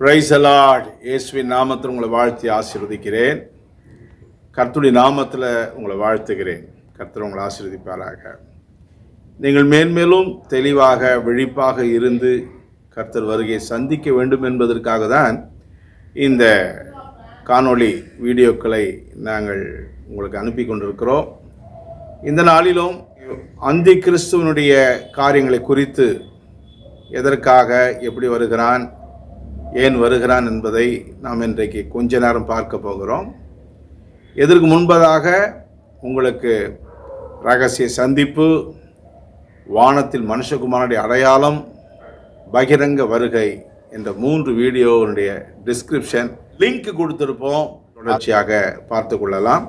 Praise the Lord. இயேசுவின் நாமத்தில் உங்களை வாழ்த்தி ஆசீர்வதிக்கிறேன். கர்த்தருடைய நாமத்தில் உங்களை வாழ்த்துகிறேன். கர்த்தர் உங்களை ஆசீர்வதிப்பாராக. நீங்கள் மேன்மேலும் தெளிவாக விழிப்பாக இருந்து கர்த்தர் வருகையை சந்திக்க வேண்டும் என்பதற்காக தான் இந்த காணொளி வீடியோக்களை நாங்கள் உங்களுக்கு அனுப்பி கொண்டிருக்கிறோம். இந்த நாளிலும் அந்தி கிறிஸ்துவனுடைய காரியங்களை குறித்து எதற்காக, எப்படி வருகிறான், ஏன் வருகிறான் என்பதை நாம் இன்றைக்கு கொஞ்ச நேரம் பார்க்க போகிறோம். இதற்கு முன்பதாக உங்களுக்கு ரகசிய சந்திப்பு, வானத்தில் மனுஷகுமாரனுடைய அடையாளம், பகிரங்க வருகை என்ற 3 வீடியோவுடைய டிஸ்கிரிப்ஷன் லிங்க் கொடுத்திருப்போம். தொடர்ச்சியாக பார்த்து கொள்ளலாம்.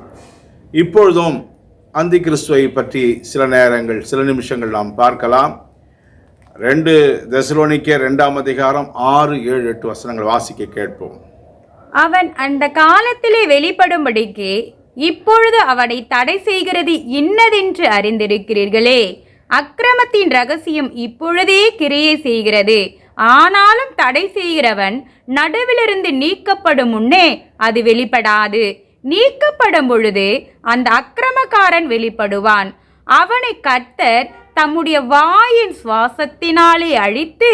இப்பொழுதும் அந்தி கிறிஸ்துவை பற்றி சில நிமிஷங்கள் நாம் பார்க்கலாம். 2 தெசலோனிக்கேயர் 2ஆம் அதிகாரம் 6, 7, 8 வசனங்கள் வாசிக்க கேட்போம். அவன் அந்த காலத்திலே வெளிப்படும்படிக்கு இப்பொழுது அவனை தடை செய்கிறது இன்னதென்று அறிந்திருக்கிறீர்களே. அக்கிரமத்தின் ரகசியம் இப்பொழுதே கிரியை செய்கிறது. ஆனாலும் தடை செய்கிறவன் நடுவிலிருந்து நீக்கப்படும் முன்னே அது வெளிப்படாது. நீக்கப்படும் பொழுது அந்த அக்கிரமக்காரன் வெளிப்படுவான். அவனை கர்த்தர் தம்முடைய வாயின் சுவாசத்தினாலே அழித்து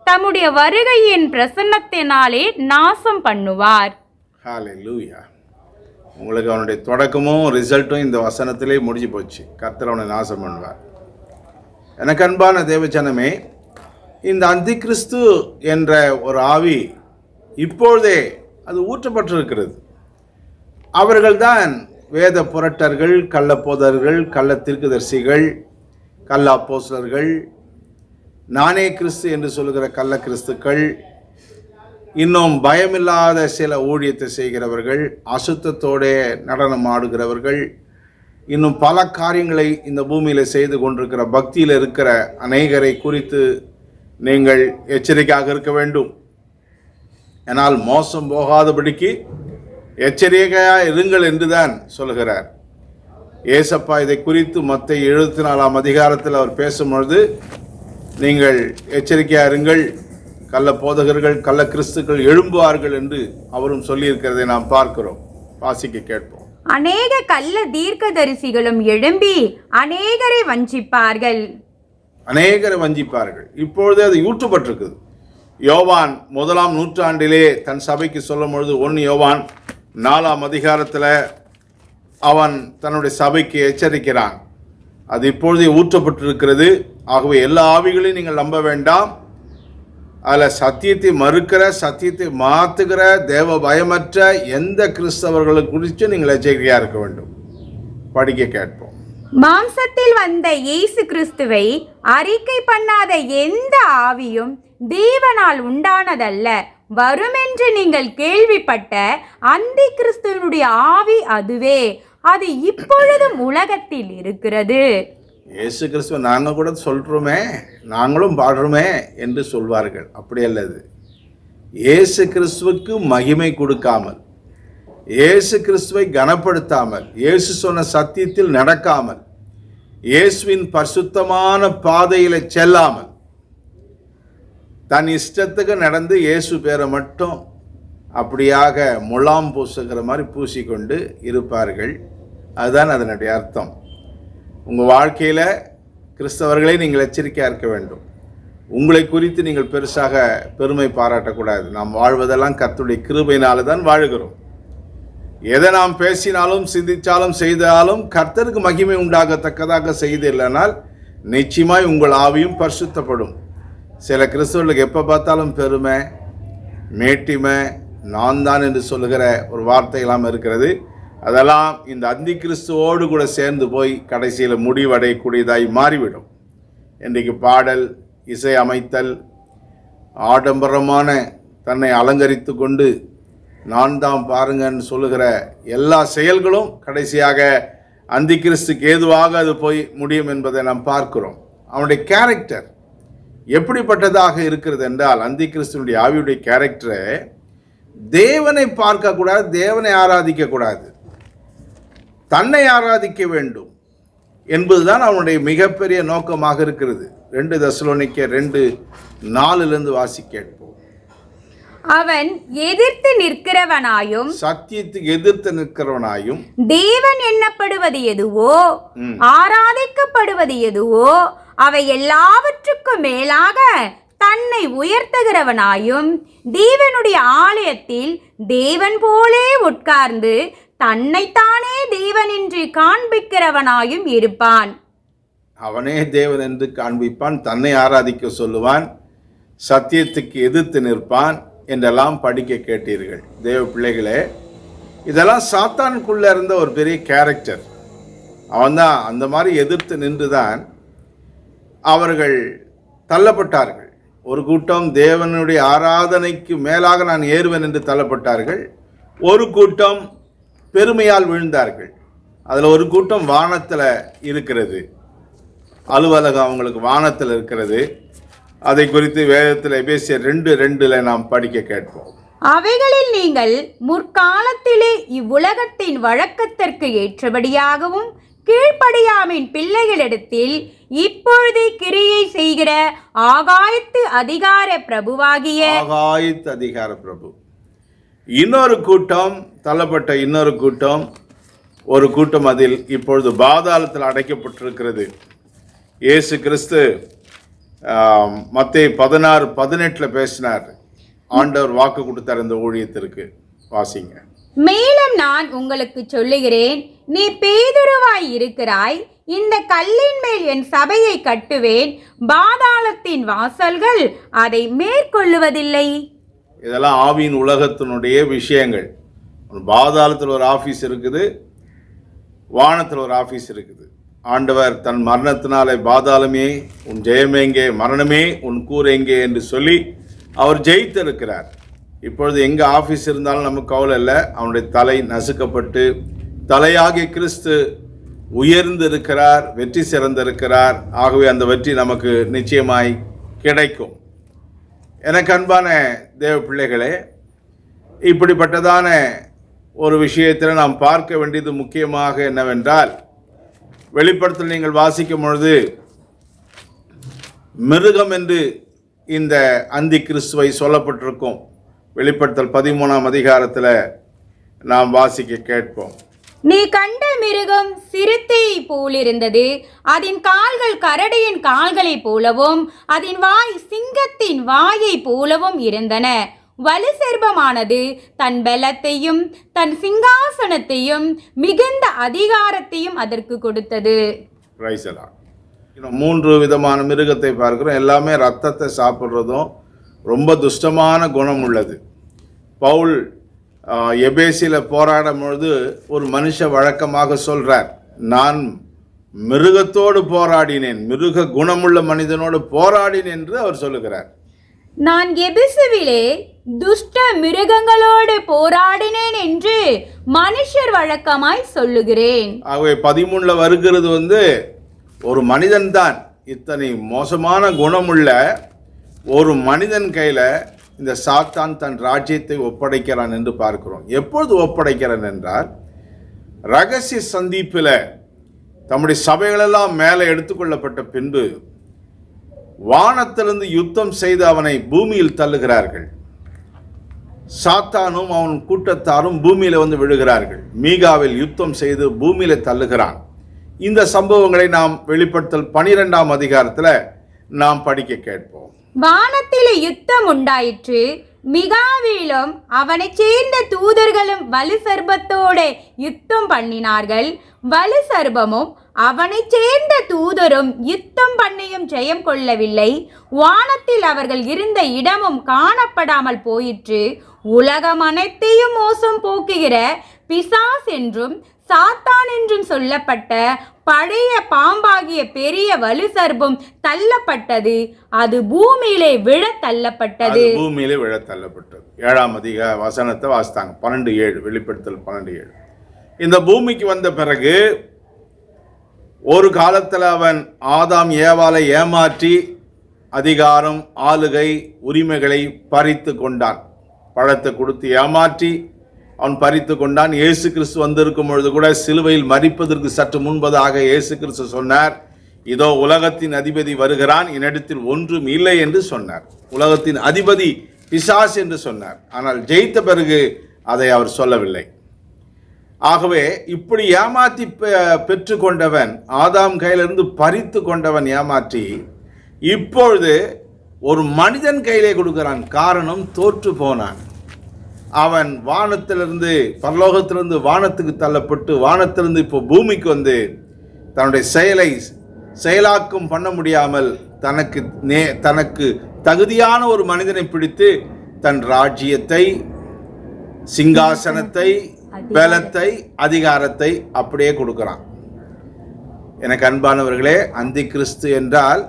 தம்முடைய வருகையின் பிரசன்னத்தினாலே நாசம் பண்ணுவார். ஹல்லேலூயா. உங்களுக்கு அவனுடைய தொடக்கமும் ரிசல்ட்டும் இந்த வசனத்திலே முடிஞ்சு போச்சு. கர்த்தர் அவனை நாசம் பண்ணுவார். எனக்கு அன்பான தேவஜனமே, இந்த அந்தி கிறிஸ்து என்ற ஒரு ஆவி இப்பொழுதே அது ஊற்றப்பட்டிருக்கிறது. அவர்கள்தான் வேத புரட்டர்கள், கள்ளப்போதர்கள், கள்ள தீர்க்கதரிசிகள், கள்ள அப்போஸ்தலர்கள், நானே கிறிஸ்து என்று சொல்லுகிற கள்ள கிறிஸ்துக்கள், இன்னும் பயமில்லாத சில ஊழியத்தை செய்கிறவர்கள், அசுத்தத்தோடு நடனம் ஆடுகிறவர்கள், இன்னும் பல காரியங்களை இந்த பூமியில் செய்து கொண்டிருக்கிற பக்தியில் இருக்கிற அநேகரை குறித்து நீங்கள் எச்சரிக்கையாக இருக்க வேண்டும். ஆனால் மோசம் போகாதபடிக்கு எச்சரிக்கையாக இருங்கள் என்றுதான் சொல்கிறார் ஏசப்பா. இதை குறித்து மத்தேயு 74ஆம் அதிகாரத்தில் அவர் பேசும்பொழுது, நீங்கள் எச்சரிக்கையாக இருங்கள், கள்ள போதகர்கள், கள்ள கிறிஸ்துக்கள் எழும்புவார்கள் என்று அவரும் சொல்லியிருக்கிறதை நாம் பார்க்கிறோம். வாசிக்க கேட்போம். அநேக கள்ள தீர்க்கதரிசிகளும் எழும்பி அநேகரை வஞ்சிப்பார்கள். இப்பொழுதே அது ஊற்றப்பட்டிருக்குது. யோவான் 1ஆம் நூற்றாண்டிலே தன் சபைக்கு சொல்லும் பொழுது 1 யோவான் 4ஆம் அதிகாரத்தில் அவன் தன்னுடைய சபைக்கு எச்சரிக்கிறான். அது இப்பொழுதே ஊற்றப்பட்டிருக்கிறது. ஆகவே எல்லா ஆவிகளையும் நீங்கள் நம்ப வேண்டாம். அதில் சத்தியத்தை மறுக்கிற, சத்தியத்தை மாற்றுகிற, தேவ பயமற்ற எந்த கிறிஸ்தவர்களை குறித்து நீங்கள் எச்சரிக்கையாக இருக்க வேண்டும். படிக்க கேட்போம். மாம்சத்தில் வந்த இயேசு கிறிஸ்துவை அறிக்கை பண்ணாத எந்த ஆவியும் தேவனால் உண்டானதல்ல. வருமென்று நீங்கள் கேள்விப்பட்ட அந்தி கிறிஸ்துவனுடைய ஆவி அதுவே. அது இப்பொழுதும் உலகத்தில் இருக்கிறது. இயேசு கிறிஸ்துவ நாங்கள் கூட சொல்கிறோமே, நாங்களும் பாடுறோமே என்று சொல்வார்கள். அப்படி அல்லது. இயேசு கிறிஸ்துவுக்கு மகிமை கொடுக்காமல், இயேசு கிறிஸ்துவை கனப்படுத்தாமல், இயேசு சொன்ன சத்தியத்தில் நடக்காமல், இயேசுவின் பரிசுத்தமான பாதையில் செல்லாமல், தன் இஷ்டத்துக்கு நடந்து இயேசு பேரை மட்டும் அப்படியாக முலாம் பூசுகிற மாதிரி பூசிக்கொண்டு இருப்பார்கள். அதுதான் அதனுடைய அர்த்தம். உங்கள் வாழ்க்கையில் கிறிஸ்தவர்களை நீங்கள் எச்சரிக்கையாக இருக்க வேண்டும். உங்களை குறித்து நீங்கள் பெருசாக பெருமை பாராட்டக்கூடாது. நாம் வாழ்வதெல்லாம் கர்த்தருடைய கிருபையினால தான் வாழுகிறோம். எதை நாம் பேசினாலும் சிந்தித்தாலும் செய்தாலும் கர்த்தருக்கு மகிமை உண்டாகத்தக்கதாக செய்து இல்லைனால் நிச்சயமாய் உங்கள் ஆவியும் பரிசுத்தப்படும். சில கிறிஸ்தவர்களுக்கு எப்போ பார்த்தாலும் பெருமை, மேட்டிமை, நான் தான் என்று சொல்லுகிற ஒரு வார்த்தையெல்லாம் இருக்கிறது. அதெல்லாம் இந்த அந்தி கிறிஸ்துவோடு கூட சேர்ந்து போய் கடைசியில் முடிவடையக்கூடியதாய் மாறிவிடும். இன்றைக்கு பாடல், இசை அமைத்தல், ஆடம்பரமான தன்னை அலங்கரித்து கொண்டு நான் தான் பாருங்கன்னு சொல்லுகிற எல்லா செயல்களும் கடைசியாக அந்தி கிறிஸ்துக்கு ஏதுவாக அது போய் முடியும் என்பதை நாம் பார்க்கிறோம். அவனுடைய கேரக்டர் எப்படிப்பட்டதாக இருக்கிறது என்றால், அந்தி கிறிஸ்துவனுடைய ஆவியுடைய கேரக்டரை தேவனை பார்க்கக்கூடாது, தேவனை ஆராதிக்கக்கூடாது, தன்னை ஆராதிக்க வேண்டும் என்பதுதான் அவனுடைய மிகப்பெரிய நோக்கமாக இருக்கிறது. 2 தெசலோனிக்கேயர் 2:4 வாசி கேட்போம். அவன் எதிர்த்து நிற்கிறவனாயும் சத்தியத்துக்கு எதிர்த்து நிற்கிறவனாயும் தேவன் எண்ணப்படுவது எதுவோ ஆராதிக்கப்படுவது எதுவோ அவை எல்லாவற்றுக்கும் மேலாக தன்னை உயர்த்துகிறவனாயும் தேவனுடைய ஆலயத்தில் தேவன் போலே உட்கார்ந்து தன்னைத்தானே தேவன் என்று காண்பிக்கிறவனாயும் இருப்பான். அவனே தேவன் என்று காண்பிப்பான், தன்னை ஆராதிக்க சொல்லுவான், சத்தியத்துக்கு எதிர்த்து நிற்பான் என்றெல்லாம் படிக்க கேட்டீர்கள். தேவ பிள்ளைகளே, இதெல்லாம் சாத்தானுக்குள்ள இருந்த ஒரு பெரிய கேரக்டர். அவன்தான் அந்த மாதிரி எதிர்த்து நின்றுதான் அவர்கள் தள்ளப்பட்டார்கள். ஒரு கூட்டம் தேவனுடைய ஆராதனைக்கு மேலாக நான் ஏறுவேன் என்று தள்ளப்பட்டார்கள். ஒரு கூட்டம் பெருமையால் விழுந்தார்கள். அதில் ஒரு கூட்டம் வானத்தில் இருக்கிறது, அலுவலகம் அவங்களுக்கு வானத்தில் இருக்கிறது. அதை குறித்து வேதத்தில் எபேசியர் 2:2 நாம் படிக்க கேட்போம். அவைகளில் நீங்கள் முற்காலத்திலே இவ்வுலகத்தின் வழக்கத்திற்கு ஏற்றபடியாகவும் கீழ்ப்படியாமின் பிள்ளைகளிடத்தில் இப்பொழுதே கிரியை செய்கிற ஆகாயத்து அதிகார பிரபுவாகிய பிரபு. இன்னொரு கூட்டம் தள்ளப்பட்ட இன்னொரு கூட்டம், ஒரு கூட்டம் அதில் இப்பொழுது பாதாளத்தில் அடைக்கப்பட்டிருக்கிறது. இயேசு கிறிஸ்து மத்தேயு 16:18 பேசினார். ஆண்டவர் வாக்கு கொடுத்தார் இந்த ஊழியத்திற்கு. வாசிங்க. மேலும் நான் உங்களுக்கு சொல்லுகிறேன், நீ பேதுருவாய் இருக்கிறாய், இந்த கல்லின் மேல் என் சபையை கட்டுவேன், பாதாளத்தின் வாசல்கள் அதை மேற்கொள்ளுவதில்லை. இதெல்லாம் ஆவியின் உலகத்தினுடைய விஷயங்கள். பாதாளத்தில் ஒரு ஆஃபீஸ் இருக்குது, வானத்தில் ஒரு ஆஃபீஸ் இருக்குது. ஆண்டவர் தன் மரணத்தினாலே பாதாளமே உன் ஜெயமேங்கே, மரணமே உன் கூரெங்கே என்று சொல்லி அவர் ஜெயித்திருக்கிறார். இப்பொழுது எங்கே ஆஃபீஸ் இருந்தாலும் நமக்கு கவலை இல்லை. அவனுடைய தலை நசுக்கப்பட்டு தலையாகிய கிறிஸ்து உயர்ந்து இருக்கிறார், வெற்றி சிறந்திருக்கிறார். ஆகவே அந்த வெற்றி நமக்கு நிச்சயமாய் கிடைக்கும். எனக்கு அன்பான தேவ பிள்ளைகளே, இப்படிப்பட்டதான ஒரு விஷயத்தில் நாம் பார்க்க வேண்டியது முக்கியமாக என்னவென்றால், வெளிப்படுத்தல் நீங்கள் வாசிக்கும் பொழுது மிருகம் என்று இந்த அந்தி கிறிஸ்துவை சொல்லப்பட்டிருக்கும். வெளிப்படுத்தல் 13ஆம் அதிகாரத்தில் நாம் வாசிக்க கேட்போம். நீ கண்ட மிருகம் சிறுத்தையை போலிருந்தது, அதன் கால்கள் கரடியின் கால்களைப் போலவும் அதன் வாய் சிங்கத்தின் வாயை போலவும் இருந்தன. வலு செர்பமானது தன் பலத்தையும் தன் சிங்காசனத்தையும் மிகுந்த அதிகாரத்தையும் அதற்கு கொடுத்தது. 3 விதமான மிருகத்தை பார்க்கிறோம். எல்லாமே ரத்தத்தை சாப்பிட்றதும் ரொம்ப துஷ்டமான குணம் உள்ளது. பவுல் எபேசியில் போராடும் பொழுது ஒரு மனுஷ வழக்கமாக சொல்றார், நான் மிருகத்தோடு போராடினேன், மிருக குணமுள்ள மனிதனோடு போராடினேன் என்று அவர் சொல்லுகிறார். நான் எபேசுவிலே துஷ்ட மிருகங்களோடு போராடினேன் என்று மனுஷர் வழக்கமாய் சொல்லுகிறேன். ஆகவே 13 வருகிறது ஒரு மனிதன் தான். இத்தனை மோசமான குணமுள்ள ஒரு மனிதன் கையில் இந்த சாத்தான் தன் ராஜ்யத்தை ஒப்படைக்கிறான் என்று பார்க்கிறோம். எப்பொழுது ஒப்படைக்கிறான் என்றால், ரகசிய சந்திப்பில் தம்முடைய சபைகளெல்லாம் மேலே எடுத்துக்கொள்ளப்பட்ட பின்பு வானத்திலிருந்து யுத்தம் செய்து அவனை பூமியில் தள்ளுகிறார்கள். சாத்தானும் அவன் கூட்டத்தாரும் பூமியில விழுகிறார்கள். மீகாவில் யுத்தம் செய்து பூமியில தள்ளுகிறான். இந்த சம்பவங்களை நாம் வெளிப்படுத்தல் 12ஆம் அதிகாரத்தில் நாம் படிக்க கேட்போம். வானத்திலே யுத்தம் உண்டாயிற்று, மிகாவிலும் அவனை சேர்ந்த தூதர்களும் வலு சர்பத்தோடு யுத்தம் பண்ணினார்கள். வலு சர்பமும் அவனை சேர்ந்த தூதரும் யுத்தம் பண்ணியும் ஜெயம் கொள்ளவில்லை. வானத்தில் அவர்கள் இருந்த இடமும் காணப்படாமல் போயிற்று. உலகம் அனைத்தையும் மோசம் போக்குகிற பிசாஸ் என்றும் சாத்தான் என்றும் சொல்லப்பட்ட பழைய பாம்பாகிய பெரிய வலு சர்பம் தள்ளப்பட்டது. அது பூமியிலே விழ தள்ளப்பட்டது. 7ஆம் அதிகார வசனத்தை வாசித்தாங்க. 12:7 வெளிப்படுத்தல் 12:7. இந்த பூமிக்கு வந்த பிறகு ஒரு காலத்தில் அவன் ஆதாம் ஏவாளை ஏமாற்றி அதிகாரம், ஆளுகை, உரிமைகளை பறித்து கொண்டான். பழத்தை கொடுத்து ஏமாற்றி அவன் பறித்து கொண்டான். இயேசு கிறிஸ்து வந்திருக்கும் பொழுது கூட சிலுவையில் மரிப்பதற்கு சற்று முன்பதாக இயேசு கிறிஸ்து சொன்னார், இதோ உலகத்தின் அதிபதி வருகிறான், என்னிடத்தில் ஒன்றும் இல்லை என்று சொன்னார். உலகத்தின் அதிபதி பிசாசு என்று சொன்னார். ஆனால் ஜெயித்த பிறகு அதை அவர் சொல்லவில்லை. ஆகவே இப்படி ஏமாற்றி பெற்று கொண்டவன், ஆதாம் கையிலிருந்து பறித்து கொண்டவன் ஏமாற்றி, இப்பொழுது ஒரு மனிதன் கையிலே கொடுக்கிறான். காரணம், தோற்று போனான். அவன் வானத்திலிருந்து, பரலோகத்திலிருந்து வானத்துக்கு தள்ளப்பட்டு, வானத்திலிருந்து இப்போ பூமிக்கு வந்து தன்னுடைய செயலாக்கம் பண்ண முடியாமல் தனக்கு தகுதியான ஒரு மனிதனை பிடித்து தன் ராஜ்யத்தை, சிங்காசனத்தை, பலத்தை, அதிகாரத்தை அப்படியே கொடுக்கிறான். எனக்கு அன்பானவர்களே, அந்தி கிறிஸ்து என்றால்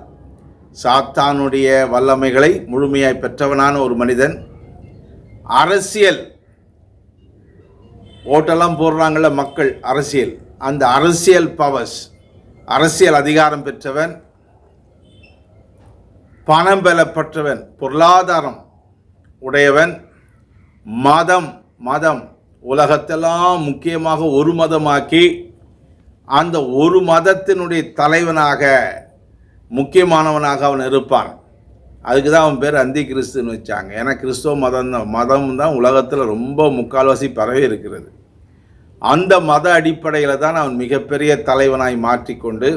சாத்தானுடைய வல்லமைகளை முழுமையாய் பெற்றவனான ஒரு மனிதன். அரசியல் ஓட்டெல்லாம் போடுறாங்கள மக்கள், அரசியல், அந்த அரசியல் பவர்ஸ், அரசியல் அதிகாரம் பெற்றவன், பணம் பலப்பற்றவன், பொருளாதாரம் உடையவன், மதம் உலகத்தெல்லாம் முக்கியமாக ஒரு மதமாக்கி அந்த ஒரு மதத்தினுடைய தலைவனாக, முக்கியமானவனாக அவன் இருப்பான். அதுக்கு தான் அவன் பேர் அந்தி கிறிஸ்துன்னு வச்சாங்க. ஏன்னா கிறிஸ்துவ மதம் தான் உலகத்தில் ரொம்ப முக்கால்வாசி பரவி இருக்கிறது. அந்த மத அடிப்படையில் தான் அவன் மிகப்பெரிய தலைவனாய் மாற்றிக்கொண்டு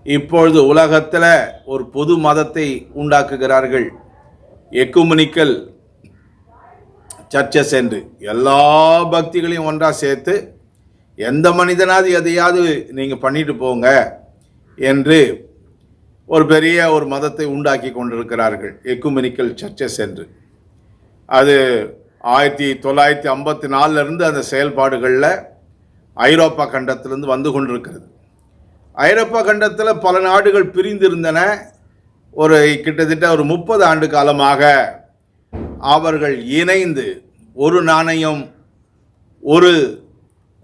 இப்பொழுது உலகத்தில் ஒரு பொது மதத்தை உண்டாக்குகிறார்கள். எக்குமெனிக்கல் சர்ச்சஸ் என்று எல்லா பக்திகளையும் ஒன்றாக சேர்த்து எந்த மனிதனாவது எதையாவது நீங்கள் பண்ணிட்டு போங்க என்று ஒரு பெரிய ஒரு மதத்தை உண்டாக்கி கொண்டிருக்கிறார்கள், எக்குமெனிக்கல் சர்ச்சஸ் என்று. அது 1954 அந்த செயல்பாடுகளில் ஐரோப்பா கண்டத்திலிருந்து வந்து கொண்டிருக்கிறது. ஐரோப்பா கண்டத்தில் பல நாடுகள் பிரிந்திருந்தன. கிட்டத்தட்ட ஒரு 30 ஆண்டு காலமாக அவர்கள் இணைந்து ஒரு நாணயம், ஒரு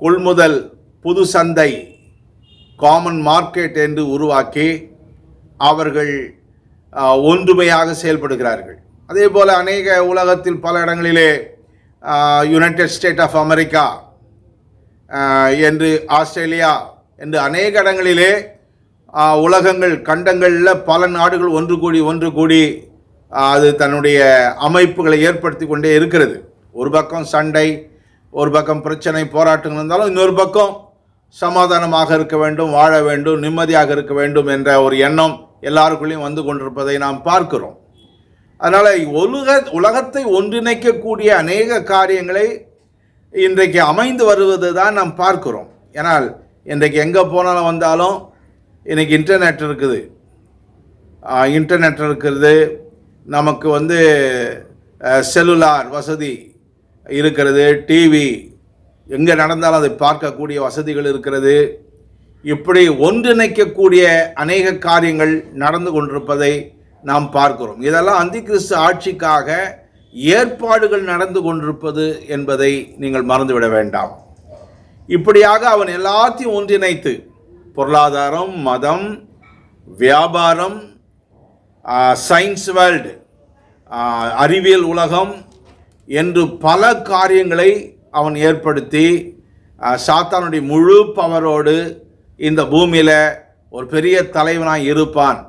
கொள்முதல், புது சந்தை, காமன் மார்க்கெட் என்று உருவாக்கி அவர்கள் ஒன்றுமையாக செயல்படுகிறார்கள். அதே போல் அநேக உலகத்தில் பல இடங்களிலே யுனைடெட் ஸ்டேட் ஆஃப் அமெரிக்கா என்று, ஆஸ்திரேலியா என்று அநேக இடங்களிலே கண்டங்களில் பல நாடுகள் ஒன்று கூடி அது தன்னுடைய அமைப்புகளை ஏற்படுத்தி கொண்டே இருக்கிறது. ஒரு பக்கம் சண்டை, ஒரு பக்கம் பிரச்சனை, போராட்டங்கள் இருந்தாலும் இன்னொரு பக்கம் சமாதானமாக இருக்க வேண்டும், வாழ வேண்டும், நிம்மதியாக இருக்க வேண்டும் என்ற ஒரு எண்ணம் எல்லாருக்குள்ளேயும் வந்து கொண்டிருப்பதை நாம் பார்க்கிறோம். அதனால் உலகத்தை ஒன்றிணைக்கக்கூடிய அநேக காரியங்களை இன்றைக்கு அமைந்து வருவது தான் நாம் பார்க்கிறோம். ஏன்னால் இன்றைக்கு எங்கே போனாலும் வந்தாலும் இன்றைக்கி இன்டர்நெட் இருக்கிறது, நமக்கு செல்லுலார் வசதி இருக்கிறது, டிவி எங்கே நடந்தாலும் அதை பார்க்கக்கூடிய வசதிகள் இருக்கிறது. இப்படி ஒன்றிணைக்கக்கூடிய அநேக காரியங்கள் நடந்து கொண்டிருப்பதை நாம் பார்க்கிறோம். இதெல்லாம் அந்தி கிறிஸ்து ஆட்சிக்காக ஏற்பாடுகள் நடந்து கொண்டிருப்பது என்பதை நீங்கள் மறந்துவிட வேண்டாம். இப்படியாக அவன் எல்லாத்தையும் ஒன்றிணைத்து பொருளாதாரம், மதம், வியாபாரம், சயின்ஸ் வேர்ல்டு, அறிவியல் உலகம் என்று பல காரியங்களை அவன் ஏற்படுத்தி சாத்தானுடைய முழு பவரோடு இந்த பூமியில் ஒரு பெரிய தலைவனாக இருப்பான்.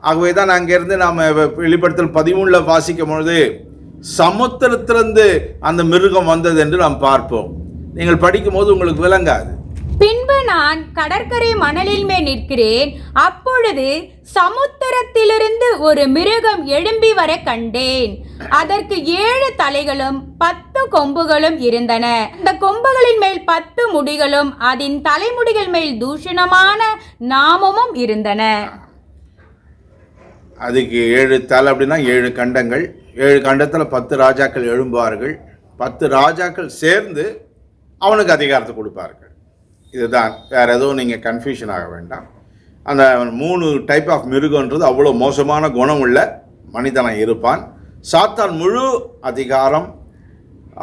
ஆகவே தான் அங்கேருந்து நாம் வெளிப்படுத்தல் 13 வாசிக்கும் பொழுது சமுத்திரத்திலிருந்து அந்த மிருகம் வந்தது என்று நாம் பார்ப்போம். நீங்கள் படிக்கும்போது உங்களுக்கு விளங்காது. பின்பு நான் கடற்கரை மணலில் மேல் நிற்கிறேன், அப்பொழுது சமுத்திரத்திலிருந்து ஒரு மிருகம் எழும்பி வர கண்டேன். அதற்கு 7 தலைகளும் 10 கொம்புகளும் இருந்தன. அந்த கொம்புகளின் மேல் 10 முடிகளும் அதன் தலைமுடிகள் மேல் தூஷணமான நாமமும் இருந்தன. அதுக்கு 7 தலை அப்படின்னா 7 கண்டங்கள். 7 கண்டத்தில் 10 ராஜாக்கள் எழும்புவார்கள். 10 ராஜாக்கள் சேர்ந்து அவனுக்கு அதிகாரத்தை கொடுப்பார்கள். இதுதான், வேறு எதுவும் நீங்கள் கன்ஃபியூஷன் ஆக வேண்டாம். அந்த 3 டைப் ஆஃப் மிருகன்றது அவ்வளோ மோசமான குணம் உள்ள மனிதனாக இருப்பான். சாத்தான் முழு அதிகாரம்,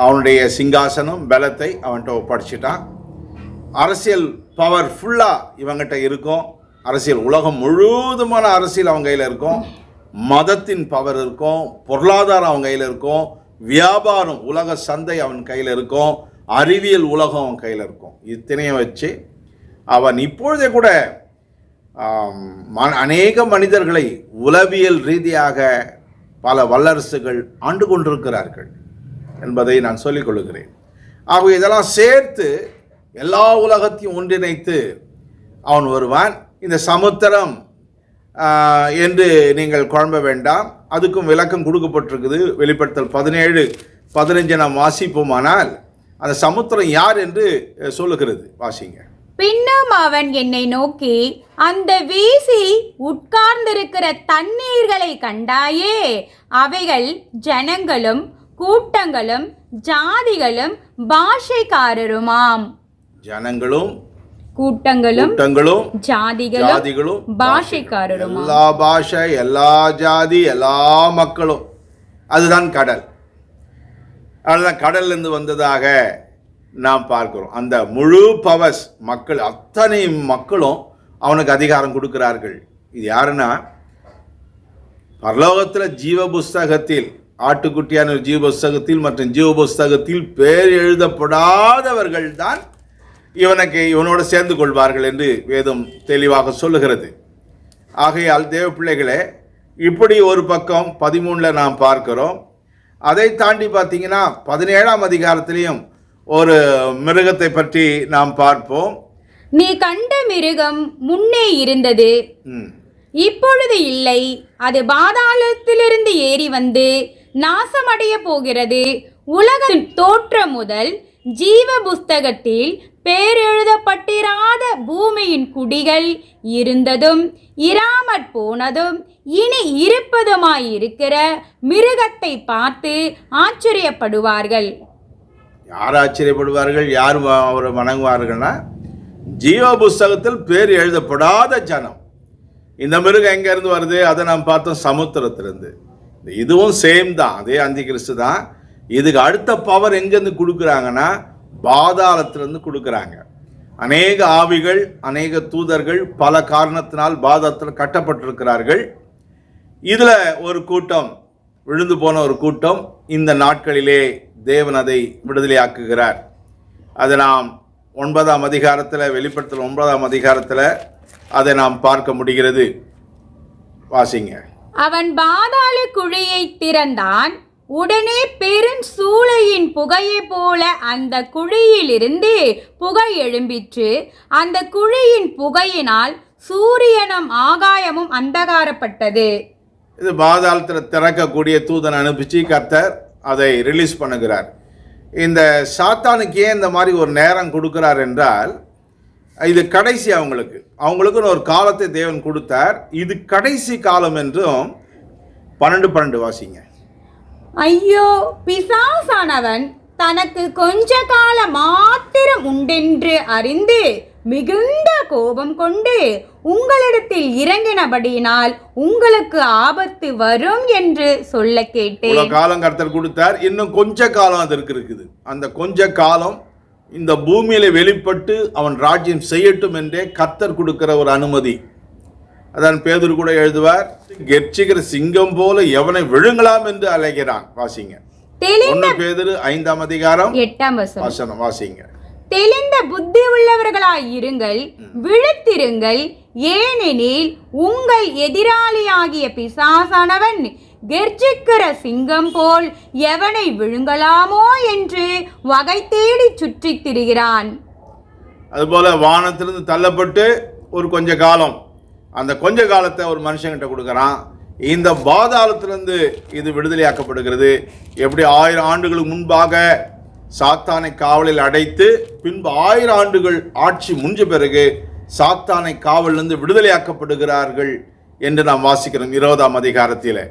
அவனுடைய சிங்காசனம், பலத்தை அவன்கிட்ட ஒப்படைச்சிட்டான். அரசியல் பவர் ஃபுல்லாக இவங்கிட்ட இருக்கும். அரசியல் உலகம் முழுவதுமான அரசியல் அவங்க கையில் இருக்கும். மதத்தின் பவர் இருக்கும், பொருளாதாரம் அவன் கையில் இருக்கும், வியாபாரம் உலக சந்தை அவன் கையில் இருக்கும், அறிவியல் உலகம் அவன் கையில் இருக்கும். இத்தனையும் வச்சு அவன் இப்பொழுதே கூட அநேக மனிதர்களை உளவியல் ரீதியாக பல வல்லரசுகள் ஆண்டு கொண்டிருக்கிறார்கள் என்பதை நான் சொல்லிக் கொள்கிறேன். ஆகவே இதெல்லாம் சேர்த்து எல்லா உலகத்தையும் ஒன்றிணைத்து அவன் வருவான். இந்த சமுத்திரம் என்று நீங்கள் குழம்ப வேண்டாம், அதுக்கும் விளக்கம் கொடுக்கப்பட்டிருக்குது. வெளிப்படுத்தல் 17:15 நாம் வாசிப்போமானால் அந்த சமுத்திரம் யார் என்று சொல்லுகிறது. வாசிங்க. பின்னும் அவன் என்னை நோக்கி, அந்த வீசி உட்கார்ந்திருக்கிற தண்ணீர்களை கண்டாயே, அவைகள் ஜனங்களும் கூட்டங்களும் ஜாதிகளும் பாஷைக்காரருமாம். ஜனங்களும் கூட்டங்களும் ஜாதிகளும் பாஷைக்காரருமாம். எல்லா பாஷை, எல்லா ஜாதி, எல்லா மக்களும். அதுதான் கடல். அதுதான் கடல்லிருந்து வந்ததாக நாம் பார்க்கிறோம். அந்த முழு பவர்ஸ் மக்கள், அத்தனை மக்களும் அவனுக்கு அதிகாரம் கொடுக்கிறார்கள். இது யாருன்னா, பரலோகத்தில் ஜீவ புஸ்தகத்தில், ஆட்டுக்குட்டியான ஜீவ புஸ்தகத்தில் மற்றும் ஜீவ புஸ்தகத்தில் பேர் எழுதப்படாதவர்கள் தான் இவனோடு சேர்ந்து கொள்வார்கள் என்று வேதம் தெளிவாக சொல்லுகிறது. ஆகையால் தேவ பிள்ளைகளே, இப்படி ஒரு பக்கம் 13 நாம் பார்க்கிறோம். அதை தாண்டி பார்த்தீங்கன்னா 17ஆம் அதிகாரத்திலையும் ஒரு மிருகத்தை பற்றி நாம் பார்ப்போம். நீ கண்ட மிருகம் முன்னே இருந்தது, இப்பொழுது இல்லை. அது பாதாளத்திலிருந்து ஏறி வந்து நாசமடைய போகிறது. உலகின் தோற்றம் முதல் ஜீவ புஸ்தகத்தில் பேரெழுதப்பட்டிராத பூமியின் குடிகள் இருந்ததும் இராமற் போனதும் இனி இருப்பதுமாயிருக்கிற மிருகத்தை பார்த்து ஆச்சரியப்படுவார்கள். யார் ஆச்சரியப்படுவார்கள்? யார் அவர் வணங்குவார்கள்னா, ஜீவ புஸ்தகத்தில் பேர் எழுதப்படாத ஜனம். இந்த மிருகம் எங்கேருந்து வருது? அதை நாம் பார்த்தோம், சமுத்திரத்திலிருந்து. இதுவும் சேம் தான், அதே அந்தி கிறிஸ்து தான். இதுக்கு அடுத்த பவர் எங்கேருந்து கொடுக்குறாங்கன்னா, பாதாளத்திலிருந்து கொடுக்குறாங்க. அநேக ஆவிகள், அநேக தூதர்கள் பல காரணத்தினால் பாதாளத்தில் கட்டப்பட்டிருக்கிறார்கள். இதில் ஒரு கூட்டம், விழுந்து போன ஒரு கூட்டம், இந்த நாட்களிலே தேவன் அதை விடுதலையாக்குகிறார். அதை நாம் 9ஆம் அதிகாரத்தில், வெளிப்படுத்தல் 9ஆம் அதிகாரத்தில் அதை நாம் பார்க்க முடிகிறது. வாசிங்க. அவன் பாதாள குழியை திறந்தான். உடனே பெருஞ்சூளையின் புகையை போல அந்த குழியிலிருந்து புகை எழும்பிற்று. அந்த குழியின் புகையினால் சூரியனும் ஆகாயமும் அந்தகாரப்பட்டது. இது பாதாளத்தில் திறக்கக்கூடிய தூதன் அனுப்பிச்சு கர்த்தர் அதை ரிலீஸ் பண்ணுகிறார். இந்த சாத்தானுக்கு ஏன் இந்த மாதிரி ஒரு நேரம் கொடுக்கிறார் என்றால், இது கடைசி. அவங்களுக்குன்னு ஒரு காலத்தை தேவன் கொடுத்தார். இது கடைசி காலம் என்றும் 12 வாசிங்க. ஐயோ, பிசாசானவன் தனக்கு கொஞ்ச காலம் மாத்திரம் உண்டென்று அறிந்து மிகுந்த கோபம் கொண்டு உங்களிடத்தில் இறங்கினபடியினால் உங்களுக்கு ஆபத்து வரும் என்று சொல்ல கேட்டேன். காலம் கர்த்தர் கொடுத்தார், இன்னும் கொஞ்ச காலம் அதற்கு இருக்குது. அந்த கொஞ்ச காலம் இந்த பூமியில வெளிப்பட்டு அவன் ராஜ்யம் செய்யட்டும் என்றே கர்த்தர் கொடுக்கிற ஒரு அனுமதி. அதான் பேதுரு கூட எழுதுவார், கெர்ச்சிக்கிற சிங்கம் போல எவனை விழுங்கலாம் என்று அழைக்கிறான். வாசிங்க. 1 பேதுரு 5ஆம் அதிகாரம் 8ஆம் வசனம் வாசிங்க. தெளிந்த புத்தி உள்ளவர்களாய் இருங்கள், விழித்திருங்கள். ஏனெனில் உங்கள் எதிராளியாகிய பிசாசானவன் கெர்ச்சிக்கிற சிங்கம் போல் எவனை விழுங்கலாமோ என்று வகை தேடி சுற்றித் திரிகிறான். அதுபோல வானத்திலிருந்து தள்ளப்பட்டு ஒரு கொஞ்ச காலம், அந்த கொஞ்ச காலத்தை ஒரு மனுஷங்கிட்ட கொடுக்குறான். இந்த பாதாளத்திலிருந்து இது விடுதலையாக்கப்படுகிறது. எப்படி 1000 ஆண்டுகளுக்கு முன்பாக சாத்தானை காவலில் அடைத்து பின்பு 1000 ஆண்டுகள் ஆட்சி முடிஞ்ச பிறகு சாத்தானை காவலிலிருந்து விடுதலையாக்கப்படுகிறார்கள் என்று நாம் வாசிக்கிறோம் 20ஆம் அதிகாரத்தில்.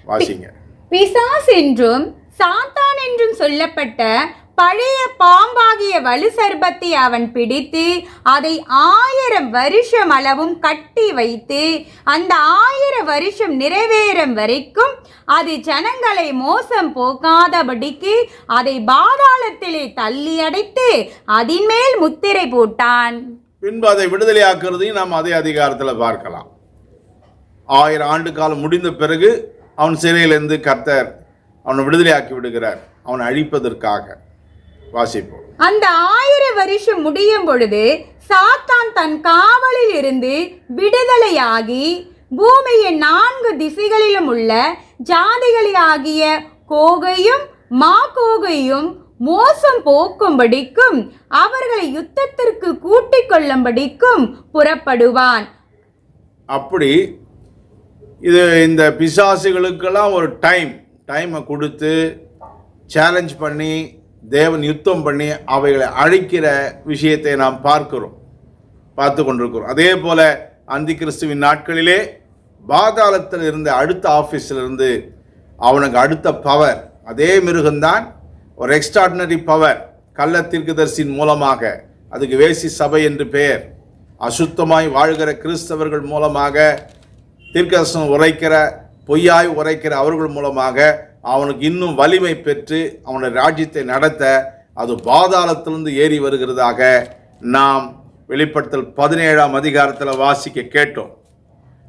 வாசிங்க. பிசாஸ் என்றும் சாத்தான் என்றும் சொல்லப்பட்ட பழைய பாம்பாகிய வலு சர்ப்பத்தை அவன் பிடித்து அதை 1000 வருஷம் அளவும் கட்டி வைத்து அந்த 1000 வருஷம் நிறைவேறும் வரைக்கும் அது ஜனங்களை மோசம் போக்காதபடிக்கு அதை பாதாளத்திலே தள்ளி அடைத்து அதன் மேல் முத்திரை போட்டான். பின்பு அதை விடுதலையாக்குறதையும் நாம் அதே அதிகாரத்தில் பார்க்கலாம். 1000 ஆண்டு காலம் முடிந்த பிறகு அவன் சிறையிலிருந்து கர்த்தர் அவனை விடுதலையாக்கி விடுகிறார், அவனை அழிப்பதற்காக. வாசிப்போம். அந்த 1000 வருஷம் முடியும் பொழுது சாத்தான் தன் காவலில் இருந்து விடுதலையாகி பூமியின் 4 திசைகளிலும் உள்ள ஜாதிகளாகிய கோகையும் மாகோகையும் மோசம் போக்கும்படிக்கும் அவர்களை யுத்தத்திற்கு கூட்டிக் கொள்ளும்படிக்கும் புறப்படுவான். அப்படி இந்த பிசாசுகளுக்கெல்லாம் ஒரு டைமை கொடுத்து சேலஞ்ச் பண்ணி தேவன் யுத்தம் பண்ணி அவைகளை அழிக்கிற விஷயத்தை நாம் பார்த்து கொண்டிருக்கிறோம். அதே போல அந்தி கிறிஸ்துவின் நாட்களிலே பாதாளத்தில் இருந்த அடுத்த ஆஃபீஸில் இருந்து அவனுக்கு அடுத்த பவர், அதே மிருகம்தான் ஒரு எக்ஸ்ட்ராடினரி பவர். கள்ள தீர்க்கதரிசியின் மூலமாக, அதுக்கு வேசி சபை என்று பெயர், அசுத்தமாய் வாழ்கிற கிறிஸ்தவர்கள் மூலமாக, தீர்க்கதரிசனம் உரைக்கிற பொய்யாய் உரைக்கிற அவர்கள் மூலமாக அவனுக்கு இன்னும் வலிமை பெற்று அவனுடைய ராஜ்யத்தை நடத்த அது பாதாளத்திலிருந்து ஏறி வருகிறதாக நாம் வெளிப்படுத்தல் 17ஆம் அதிகாரத்தில் வாசிக்க கேட்டோம்.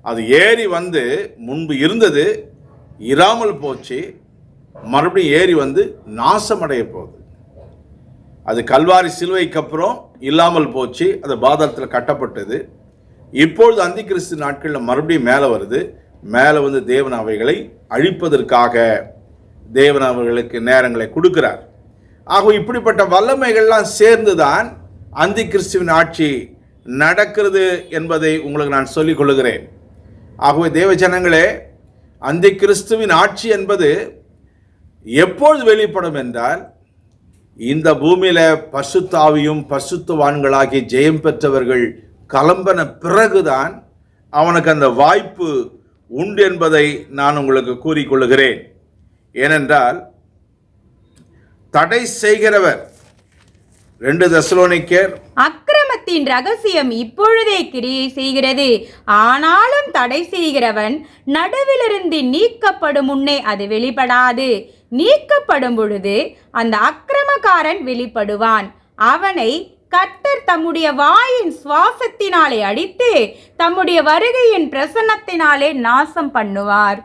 அது ஏறி வந்து முன்பு இருந்தது இராமல் போச்சு, மறுபடியும் ஏறி வந்து நாசமடைய போகுது. அது கல்வாரி சிலுவைக்கு அப்புறம் இல்லாமல் போச்சு, அது பாதாளத்தில் கட்டப்பட்டது. இப்பொழுது அந்தி கிறிஸ்து நாட்களில் மறுபடியும் மேலே வருது. மேலே வந்து தேவன் அவைகளை அழிப்பதற்காக தேவன் அவர்களுக்கு நேரங்களை கொடுக்கிறார். ஆக இப்படிப்பட்ட வல்லமைகள்லாம் சேர்ந்துதான் அந்தி கிறிஸ்துவின் ஆட்சி நடக்கிறது என்பதை உங்களுக்கு நான் சொல்லிக் கொள்கிறேன். ஆகவே தேவ ஜனங்களே, அந்தி கிறிஸ்துவின் ஆட்சி என்பது எப்பொழுது வெளிப்படும் என்றால், இந்த பூமியில பரிசுத்தாவியும் பரிசுத்தவான்களாகி ஜெயம் பெற்றவர்கள் கிளம்பின பிறகுதான் அவனுக்கு அந்த வாய்ப்பு உண்டு என்பதை நான் உங்களுக்கு கூறிக்கொள்கிறேன். ஏனென்றால் தடை செய்கிறவர் 2 தெசலோனிக்கேயர், அக்கிரமத்தின் ரகசியம் இப்பொழுதே கிரியை செய்கிறது, ஆனாலும் தடை செய்கிறவன் நடுவிலிருந்து நீக்கப்படும் முன்னே அது வெளிப்படாது. நீக்கப்படும் பொழுது அந்த அக்கிரமக்காரன் வெளிப்படுவான். அவனை கர்த்தர் தம்முடைய வாயின் சுவாசத்தினாலே அடித்து தம்முடைய வருகையின் பிரசன்னத்தினாலே நாசம் பண்ணுவார்.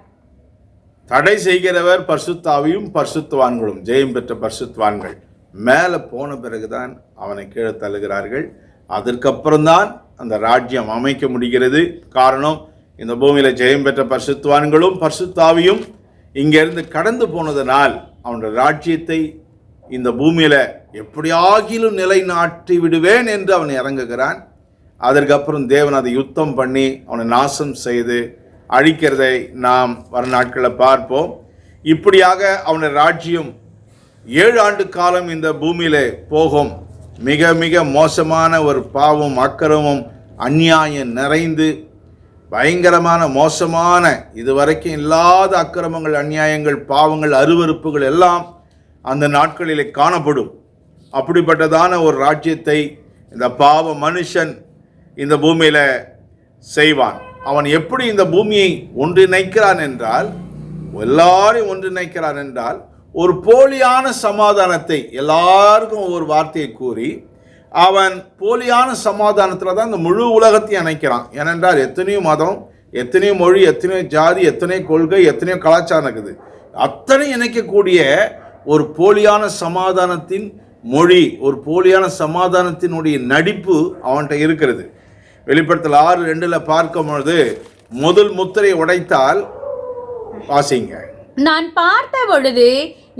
தடை செய்கிறவர் பரிசுத்தாவியும் பரிசுத்தவான்களும், ஜெயம் பெற்ற பரிசுத்தவான்கள் மேலே போன பிறகுதான் அவனை கீழே தள்ளுகிறார்கள். அதற்கப்புறம்தான் அந்த ராஜ்யம் அமைக்க முடிகிறது. காரணம், இந்த பூமியில் ஜெயம் பெற்ற பரிசுத்தவான்களும் பரிசுத்தாவியும் இங்கிருந்து கடந்து போனதனால் அவனுடைய ராஜ்யத்தை இந்த பூமியில் எப்படியாகிலும் நிலைநாட்டி விடுவேன் என்று அவன் இறங்குகிறான். அதற்கப்புறம் தேவன் அதை யுத்தம் பண்ணி அவனை நாசம் செய்து அழிக்கிறதை நாம் வர நாட்களில் பார்ப்போம். இப்படியாக அவனுடைய ராஜ்யம் 7 ஆண்டு காலம் இந்த பூமியிலே போகும். மிக மிக மோசமான ஒரு பாவம், அக்கிரமம், அநியாயம் நிறைந்து பயங்கரமான மோசமான இதுவரைக்கும் இல்லாத அக்கிரமங்கள், அநியாயங்கள், பாவங்கள், அருவருப்புகள் எல்லாம் அந்த நாட்களிலே காணப்படும். அப்படிப்பட்டதான ஒரு ராஜ்யத்தை இந்த பாவ மனுஷன் இந்த பூமியில் செய்வான். அவன் எப்படி இந்த பூமியை ஒன்றிணைக்கிறான் என்றால், எல்லாரையும் ஒன்றிணைக்கிறான் என்றால், ஒரு போலியான சமாதானத்தை எல்லாருக்கும் ஒவ்வொரு வார்த்தையை கூறி அவன் போலியான சமாதானத்தில் தான் இந்த முழு உலகத்தையும் இணைக்கிறான். ஏனென்றால் எத்தனையோ மதம், எத்தனையோ மொழி, எத்தனையோ ஜாதி, எத்தனையோ கொள்கை, எத்தனையோ கலாச்சாரம் இருக்குது. அத்தனை இணைக்கக்கூடிய ஒரு போலியான சமாதானத்தின் மொழி, ஒரு போலியான சமாதானத்தினுடைய நடிப்பு அவன்கிட்ட இருக்கிறது. வெளிப்படுத்தல் 6:2 பார்க்கும் பொழுது முதல் முத்திரை உடைத்தால், வாசிங்க. நான் பார்த்த பொழுது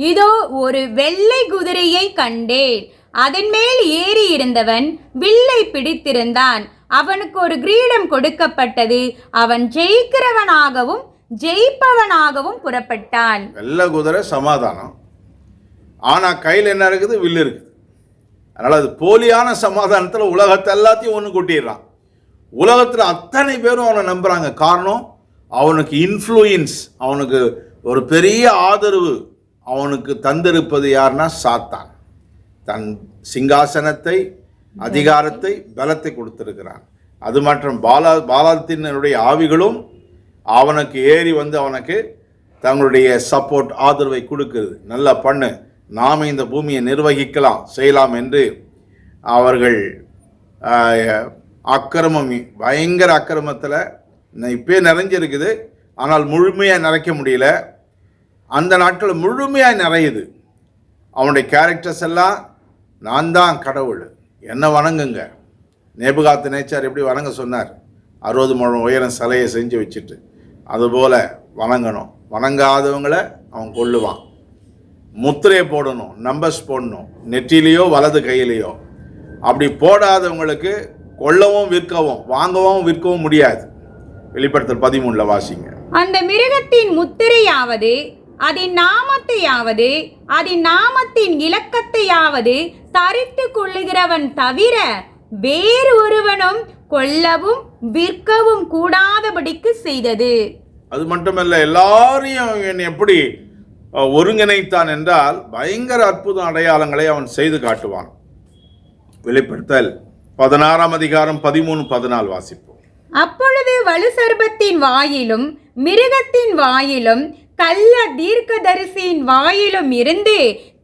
இதோ ஒரு வெள்ளை குதிரையை கண்டேன். அதன் மேல் ஏறி இருந்தவன் வில்லை பிடித்திருந்தான். அவனுக்கு ஒரு கிரீடம் கொடுக்கப்பட்டது. அவன் ஜெயிக்கிறவனாகவும் ஜெயிப்பவனாகவும் புறப்பட்டான். வெள்ளை குதிரை சமாதானம், ஆனா கையில் என்ன இருக்குது? வில்லு இருக்குது. அதனால அது போலியான சமாதானத்தில் உலகத்தை எல்லாத்தையும் ஒன்று கூட்டிடுறான். உலகத்தில் அத்தனை பேரும் அவனை நம்புறாங்க. காரணம், அவனுக்கு இன்ஃப்ளூயன்ஸ், அவனுக்கு ஒரு பெரிய ஆதரவு அவனுக்கு தந்திருப்பது யாருன்னா சாத்தான். தன் சிங்காசனத்தை, அதிகாரத்தை, பலத்தை கொடுத்திருக்கிறான். அது மற்றும் பாலாத்தினுடைய ஆவிகளும் அவனுக்கு ஏறி வந்து அவனுக்கு தங்களுடைய சப்போர்ட், ஆதரவை கொடுக்கிறது. நல்லா பண்ணு, நாம் இந்த பூமியை நிர்வகிக்கலாம், செய்யலாம் என்று அவர்கள் அக்கிரமம், பயங்கர அக்கிரமத்தில் இப்போ நிறைஞ்சிருக்குது. ஆனால் முழுமையாக நிறைக்க முடியல. அந்த நாட்கள் முழுமையாக நிறையுது. அவனுடைய கேரக்டர்ஸ் எல்லாம், நான் தான் கடவுள், என்ன வணங்குங்க. நேபுகாத்து நேச்சார் எப்படி வணங்க சொன்னார்? 60 முழம் உயரம் சிலையை செஞ்சு வச்சுட்டு, அதுபோல் வணங்கணும். வணங்காதவங்களை அவன் கொல்லுவான். முத்திரையை போடணும், நம்பர்ஸ் போடணும், நெற்றிலேயோ வலது கையிலையோ. அப்படி போடாதவங்களுக்கு கொல்லவும் விற்கவும், வாங்கவும் விற்கவும் முடியாது. வெளிப்படுத்தல் 13 வாசிங்க. அந்த மிருகத்தின் முத்திரையாவது அதன் நாமத்தையாவது அதன் நாமத்தின் இலக்கத்தையாவது தரித்து கொள்ளுகிறவன் தவிர வேறு ஒருவனும் கொல்லவும் விற்கவும் கூடாதபடிக்கு செய்தது. அது மட்டுமல்ல, எல்லாரையும் எப்படி ஒருங்கிணைத்தான் என்றால் பயங்கர அற்புத அடையாளங்களை அவன் செய்து காட்டுவான். வெளிப்படுத்தல் 16 அதிகாரம் 13-14 வாசிப்போம். அப்பொழுது வலுசர்பத்தின் வாயிலும் மிருகத்தின் வாயிலும் கள்ள தீர்க்கதரிசியின் வாயிலும் இருந்து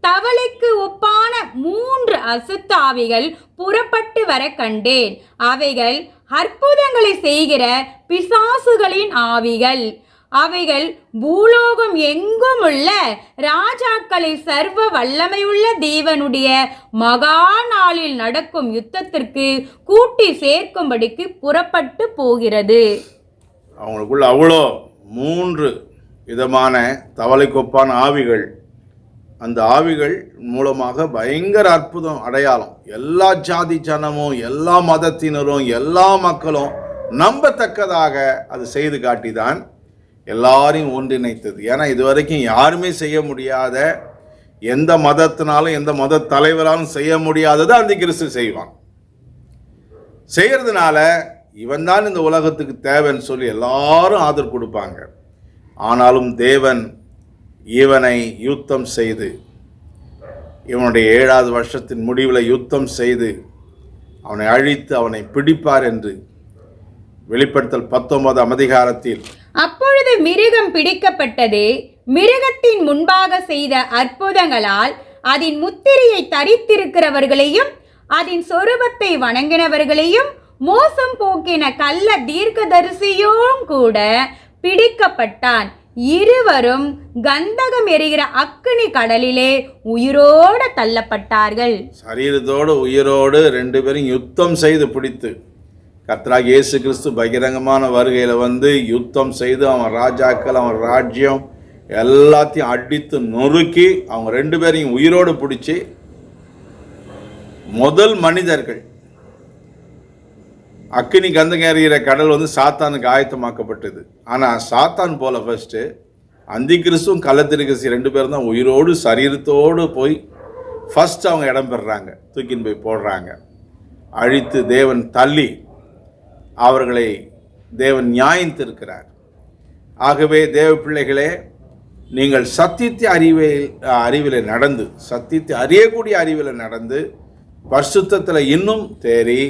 தவளைக்கு ஒப்பான 3 அசுத்த ஆவிகள் புறப்பட்டு வர கண்டேன். அவைகள் அற்புதங்களை செய்கிற பிசாசுகளின் ஆவிகள். அவைகள் பூலோகம் எங்கும் உள்ள ராஜாக்களை சர்வ வல்லமையுள்ள தேவனுடைய மகா நாளில் நடக்கும் யுத்தத்திற்கு கூட்டி சேர்க்கும்படிக்கு புறப்பட்டு போகிறது. அவங்களுக்குள்ள அவ்வளோ 3 விதமான தவளைக்கொப்பான ஆவிகள். அந்த ஆவிகள் மூலமாக பயங்கர அற்புதம் அடையாளம். எல்லா ஜாதி ஜனமும், எல்லா மதத்தினரும், எல்லா மக்களும் நம்பத்தக்கதாக அது செய்து காட்டிதான் எல்லாரையும் ஒன்றிணைத்தது. ஏன்னா இதுவரைக்கும் யாருமே செய்ய முடியாத, எந்த மதத்தினாலும் எந்த மத தலைவராலும் செய்ய முடியாததை அந்த கிறிஸ்து செய்வான். செய்யறதுனால இவன் தான் இந்த உலகத்துக்கு தேவைன்னு சொல்லி எல்லாரும் ஆதரவு கொடுப்பாங்க. ஆனாலும் தேவன் இவனை யுத்தம் செய்து, இவனுடைய 7வது வருஷத்தின் முடிவில் யுத்தம் செய்து அவனை அழித்து அவனை பிடிப்பார் என்று வெளிப்படுத்தல் 19 அதிகாரத்தில். அப்பொழுது மிருகம் பிடிக்கப்பட்டது. மிருகத்தின் முன்பாக செய்த அற்புதங்களால் அதன் முத்திரையை தரித்திருக்கிறவர்களையும் அதன் சொரூபத்தை வணங்கினவர்களையும் மோசம் போக்கின கள்ள தீர்க்கதரிசியும் கூட பிடிக்கப்பட்டான். இருவரும் கந்தகம் எரிகிற அக்கினி கடலிலே உயிரோடு தள்ளப்பட்டார்கள். சரீரத்தோடு உயிரோடு 2 பேரும் யுத்தம் செய்து பிடித்து, கர்த்தராகிய இயேசு கிறிஸ்து பகிரங்கமான வருகையில் வந்து யுத்தம் செய்து அவன் ராஜாக்கள், அவன் ராஜ்யம் எல்லாத்தையும் அடித்து நொறுக்கி அவங்க 2 பேரையும் உயிரோடு பிடிச்சி, முதல் மனிதர்கள் அக்கினி கந்தகம் எறிகிற கடல் வந்து சாத்தானுக்கு ஆயத்தமாக்கப்பட்டது. ஆனால் சாத்தான் போல ஃபர்ஸ்ட்டு அந்தி கிறிஸ்துவும் கள்ளத்திருக்கசி 2 பேரும் தான் உயிரோடு சரீரத்தோடு போய் ஃபர்ஸ்ட் அவங்க இடம் பெறுறாங்க, தூக்கின்னு போய் போடுறாங்க. அழித்து தேவன் தள்ளி அவர்களை தேவன் நியாயத்திருக்கிறார். ஆகவே தேவ பிள்ளைகளே, நீங்கள் சத்தியத்தை அறிவிலே நடந்து, சத்தியத்தை அறியக்கூடிய அறிவில் நடந்து, பரிசுத்தத்தில் இன்னும் தேறி,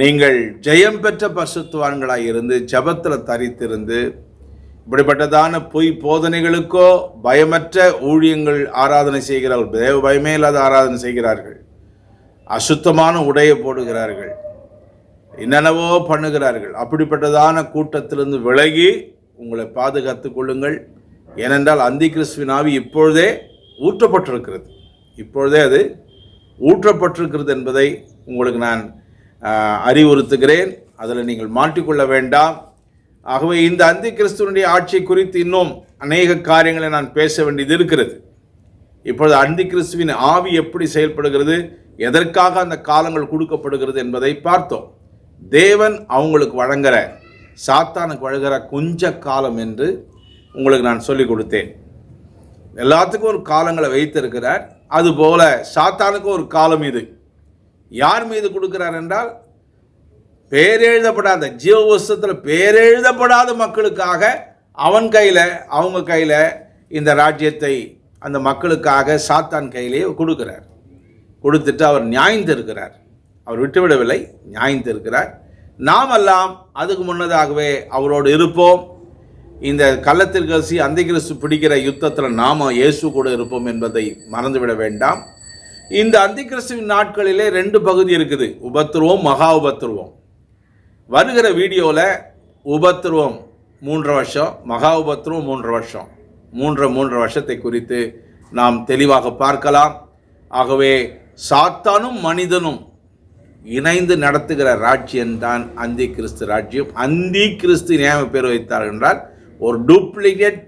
நீங்கள் ஜெயம் பெற்ற பரிசுத்தவான்களாக இருந்து ஜபத்தில் தரித்திருந்து, இப்படிப்பட்டதான பொய் போதனைகளுக்கோ பயமற்ற ஊழியங்கள் ஆராதனை செய்கிறார்கள். தேவ பயமே இல்லாத ஆராதனை செய்கிறார்கள், அசுத்தமான உடையை போடுகிறார்கள், என்னென்னவோ பண்ணுகிறார்கள். அப்படிப்பட்டதான கூட்டத்திலிருந்து விலகி உங்களை பாதுகாத்து கொள்ளுங்கள். ஏனென்றால் அந்தி கிறிஸ்துவின் ஆவி இப்பொழுதே ஊற்றப்பட்டிருக்கிறது. இப்பொழுதே அது ஊற்றப்பட்டிருக்கிறது என்பதை உங்களுக்கு நான் அறிவுறுத்துகிறேன். அதில் நீங்கள் மாட்டிக்கொள்ள வேண்டாம். ஆகவே இந்த அந்தி கிறிஸ்துவனுடைய ஆட்சி குறித்து இன்னும் அநேக காரியங்களை நான் பேச வேண்டியது இருக்கிறது. இப்பொழுது அந்தி கிறிஸ்துவின் ஆவி எப்படி செயல்படுகிறது, எதற்காக அந்த காலங்கள் கொடுக்கப்படுகிறது என்பதை பார்த்தோம். தேவன் அவங்களுக்கு வழங்குகிற, சாத்தானுக்கு வழங்குகிற கொஞ்ச காலம் என்று உங்களுக்கு நான் சொல்லிக் கொடுத்தேன். எல்லாத்துக்கும் ஒரு காலங்களை வைத்திருக்கிறார். அதுபோல சாத்தானுக்கும் ஒரு காலம் இது. யார் மீது கொடுக்கிறார் என்றால், பேரெழுதப்படாத, ஜீவவசத்தில் பேரெழுதப்படாத மக்களுக்காக அவன் கையில், அவங்க கையில் இந்த ராஜ்யத்தை அந்த மக்களுக்காக சாத்தான் கையிலேயே கொடுக்கிறார். கொடுத்துட்டு அவர் நியாயந்திருக்கிறார். அவர் விட்டுவிடவில்லை, நியாயந்திருக்கிறார். நாமெல்லாம் அதுக்கு முன்னதாகவே அவரோடு இருப்போம். இந்த கள்ளத்திற்கரசி அந்தி கிறிஸ்து பிடிக்கிற யுத்தத்தில் நாம் இயேசு கூட இருப்போம் என்பதை மறந்துவிட வேண்டாம். இந்த அந்தி கிறிஸ்துவின் நாட்களிலே 2 பகுதி இருக்குது, உபத்திரவம், மகா உபத்திரவம். வருகிற வீடியோவில் உபத்திரவம் 3 வருஷம், மகா உபத்திரவம் 3 வருஷம், 3 வருஷத்தை குறித்து நாம் தெளிவாக பார்க்கலாம். ஆகவே சாத்தானும் மனிதனும் இணைந்து நடத்துகிற ராஜ்யம்தான் அந்தி கிறிஸ்து ராஜ்யம். அந்தி கிறிஸ்து நியம பேர் வைத்தார் என்றால் ஒரு டூப்ளிகேட்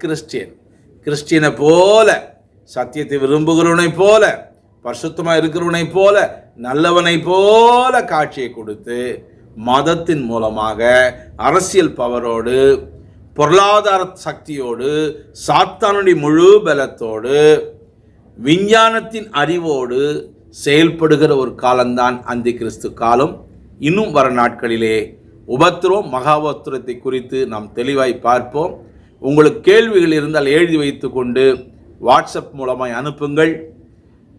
கிறிஸ்டியனை போல, சத்தியத்தை விரும்புகிறவனை போல, பரிசுத்தமாக இருக்கிறவனை போல, நல்லவனை போல காட்சியை கொடுத்து மதத்தின் மூலமாக, அரசியல் பவரோடு, பொருளாதார சக்தியோடு, சாத்தானுடைய முழு பலத்தோடு, விஞ்ஞானத்தின் அறிவோடு செயல்படுகிற ஒரு காலம்தான் அந்தி கிறிஸ்து காலம். இன்னும் வர நாட்களிலே உபத்திரம், மகா உபத்திரத்தை குறித்து நாம் தெளிவாய் பார்ப்போம். உங்களுக்கு கேள்விகள் இருந்தால் எழுதி வைத்து கொண்டு வாட்ஸ்அப் மூலமாய் அனுப்புங்கள்.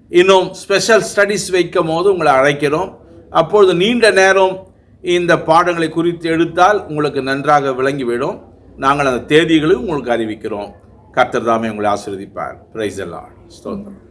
இன்னும் ஸ்பெஷல் ஸ்டடீஸ் வைக்கும் போது உங்களை அழைக்கிறோம். அப்பொழுது நீண்ட நேரம் இந்த பாடங்களை குறித்து எடுத்தால் உங்களுக்கு நன்றாக விளங்கிவிடும். நாங்கள் அந்த தேதிகளையும் உங்களுக்கு அறிவிக்கிறோம். கர்த்தர் தாமே உங்களை ஆசீர்வதிப்பார். Praise the Lord. ஸ்தோத்திரம்.